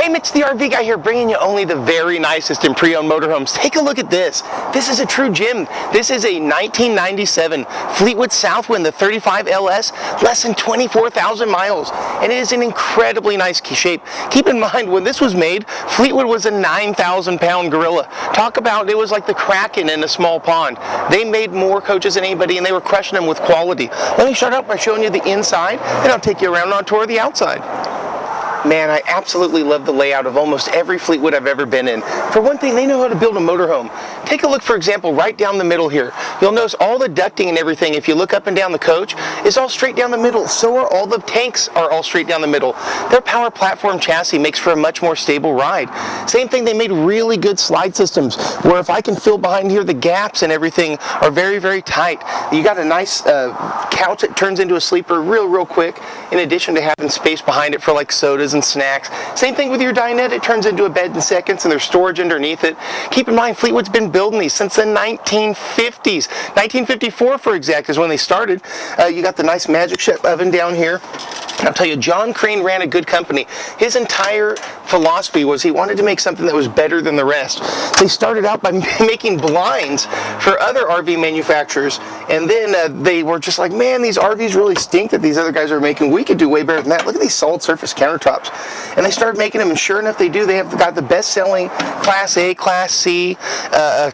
Hey, Mitch the RV guy here, bringing you only the very nicest in pre-owned motorhomes. Take a look at this. This is a true gem. This is a 1997 Fleetwood Southwind, the 35 LS, less than 24,000 miles, and it is in incredibly nice shape. Keep in mind, when this was made, Fleetwood was a 9,000-pound gorilla. Talk about, it was like the Kraken in a small pond. They made more coaches than anybody, and they were crushing them with quality. Let me start out by showing you the inside, and I'll take you around on a tour of the outside. Man, I absolutely love the layout of almost every Fleetwood I've ever been in. For one thing, they know how to build a motorhome. Take a look, for example, right down the middle here. You'll notice all the ducting and everything, if you look up and down the coach, is all straight down the middle. So are all the tanks are all straight down the middle. Their power platform chassis makes for a much more stable ride. Same thing, they made really good slide systems, where if I can fill behind here, the gaps and everything are very, very tight. You got a nice couch that turns into a sleeper real quick, in addition to having space behind it for like sodas and snacks. Same thing with your dinette, it turns into a bed in seconds and there's storage underneath it. Keep in mind, Fleetwood's been building these since the 1950s. 1954 for exact is when they started. You got the nice Magic Chef oven down here. I'll tell you, John Crane ran a good company. His entire philosophy was he wanted to make something that was better than the rest. They started out by making blinds for other RV manufacturers, and then they were just like, man, these RVs really stink that these other guys are making. We could do way better than that. Look at these solid surface countertops. And they started making them, and sure enough, they do. They have got the best-selling Class A, Class C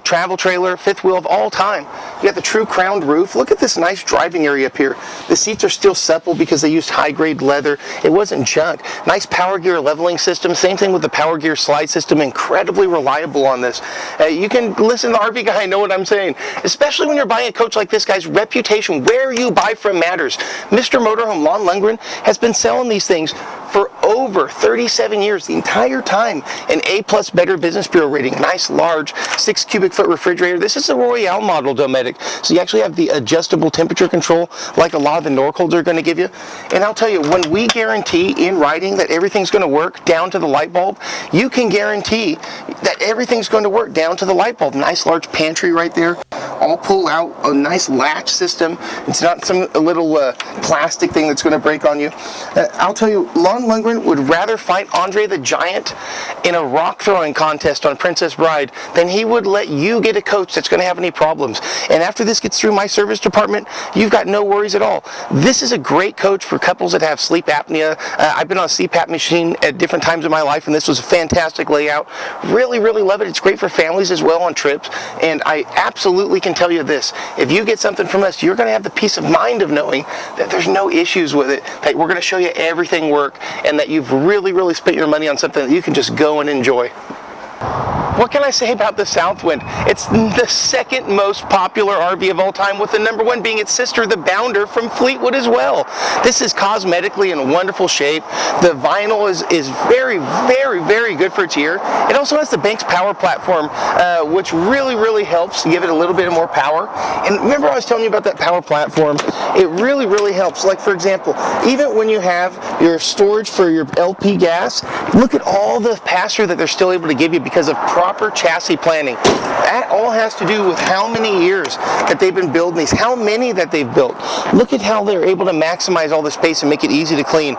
travel trailer, fifth wheel of all time. You got the true crowned roof. Look at this nice driving area up here. The seats are still supple because they used high-grade leather. It wasn't junk. Nice power gear leveling system. Same thing with the power gear slide system. Incredibly reliable on this. You can listen to the RV guy, know what I'm saying. Especially when you're buying a coach like this, guys, reputation, where you buy from matters. Mr. Motorhome, Lon Lundgren, has been selling these things for over 37 years, the entire time. An A+ Better Business Bureau rating. Nice, large, 6 cubic foot refrigerator. This is a Royale model Dometic, so you actually have the adjustable temperature control like a lot of the Norcolds are going to give you. And I'll tell you, when we guarantee in writing that everything's going to work down to the light bulb, you can guarantee that everything's going to work down to the light bulb. Nice large pantry right there. All pull out, a nice latch system. It's not some little plastic thing that's going to break on you. I'll tell you, Lon Lundgren would rather fight Andre the Giant in a rock throwing contest on Princess Bride than he would let you get a coach that's going to have any problems. And after this gets through my service department, you've got no worries at all. This is a great coach for couples that have sleep apnea. I've been on a CPAP machine at different times in my life, and this was a fantastic layout. Really love it. It's great for families as well on trips. And I absolutely can tell you this, if you get something from us, you're going to have the peace of mind of knowing that there's no issues with it, that we're going to show you everything work, and that you've really spent your money on something that you can just go and enjoy. What can I say about the Southwind? It's the second most popular RV of all time, with the number one being its sister, the Bounder from Fleetwood as well. This is cosmetically in wonderful shape. The vinyl is very good for its year. It also has the Banks power platform, which really helps to give it a little bit more power. And remember I was telling you about that power platform? It really helps. Like, for example, even when you have your storage for your LP gas, look at all the pass-through that they're still able to give you because of proper chassis planning. That all has to do with how many years that they've been building these, how many that they've built. Look at how they're able to maximize all the space and make it easy to clean.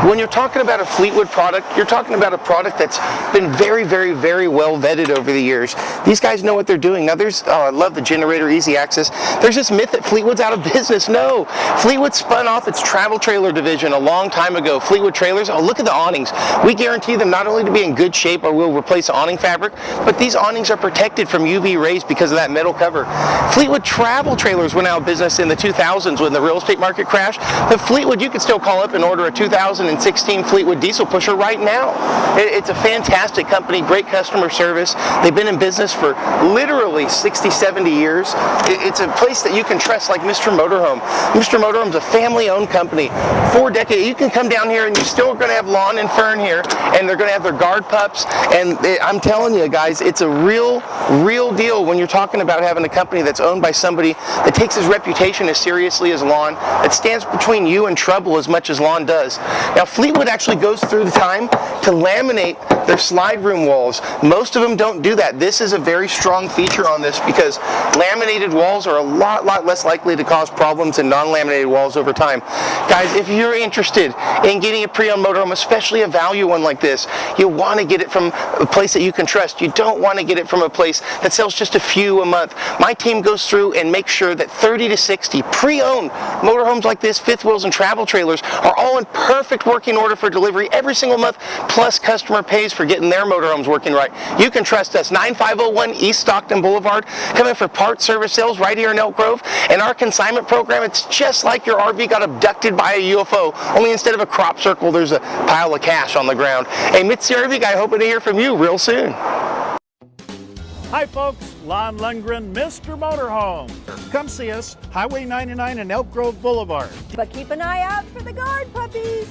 When you're talking about a Fleetwood product, you're talking about a product that's been very well vetted over the years. These guys know what they're doing. Now I love the generator, easy access. There's this myth that Fleetwood's out of business. No, Fleetwood spun off its travel trailer division a long time ago. Fleetwood trailers, oh, look at the awnings. We guarantee them not only to be in good shape, or we'll replace awning fabric, but these awnings are protected from UV rays because of that metal cover. Fleetwood travel trailers went out of business in the 2000s when the real estate market crashed, but Fleetwood, you can still call up and order a 2016 Fleetwood diesel pusher right now. It's a fantastic company, great customer service. They've been in business for literally 60-70 years. It's a place that you can trust, like Mr. Motorhome. Mr. Motorhome's a family-owned company. 4 decades. You can come down here and you're still going to have lawn and fern here, and they're going to have their guard pups, and I'm telling you guys, Guys, it's a real deal when you're talking about having a company that's owned by somebody that takes his reputation as seriously as lawn, that stands between you and trouble as much as lawn does. Now, Fleetwood actually goes through the time to laminate their slide room walls. Most of them don't do that. This is a very strong feature on this because laminated walls are a lot less likely to cause problems than non-laminated walls over time. Guys, if you're interested in getting a pre-owned motorhome, especially a value one like this, you want to get it from a place that you can trust. You don't want to get it from a place that sells just a few a month. My team goes through and makes sure that 30 to 60 pre-owned motorhomes like this, fifth wheels and travel trailers, are all in perfect working order for delivery every single month, plus customer pays for getting their motorhomes working right. You can trust us. 9501 East Stockton Boulevard, coming for parts service sales right here in Elk Grove. And our consignment program, it's just like your RV got abducted by a UFO, only instead of a crop circle, there's a pile of cash on the ground. Hey, Mitch, the RV guy, hoping to hear from you real soon. Hi folks, Lon Lundgren, Mr. Motorhome. Come see us, Highway 99 and Elk Grove Boulevard. But keep an eye out for the guard puppies.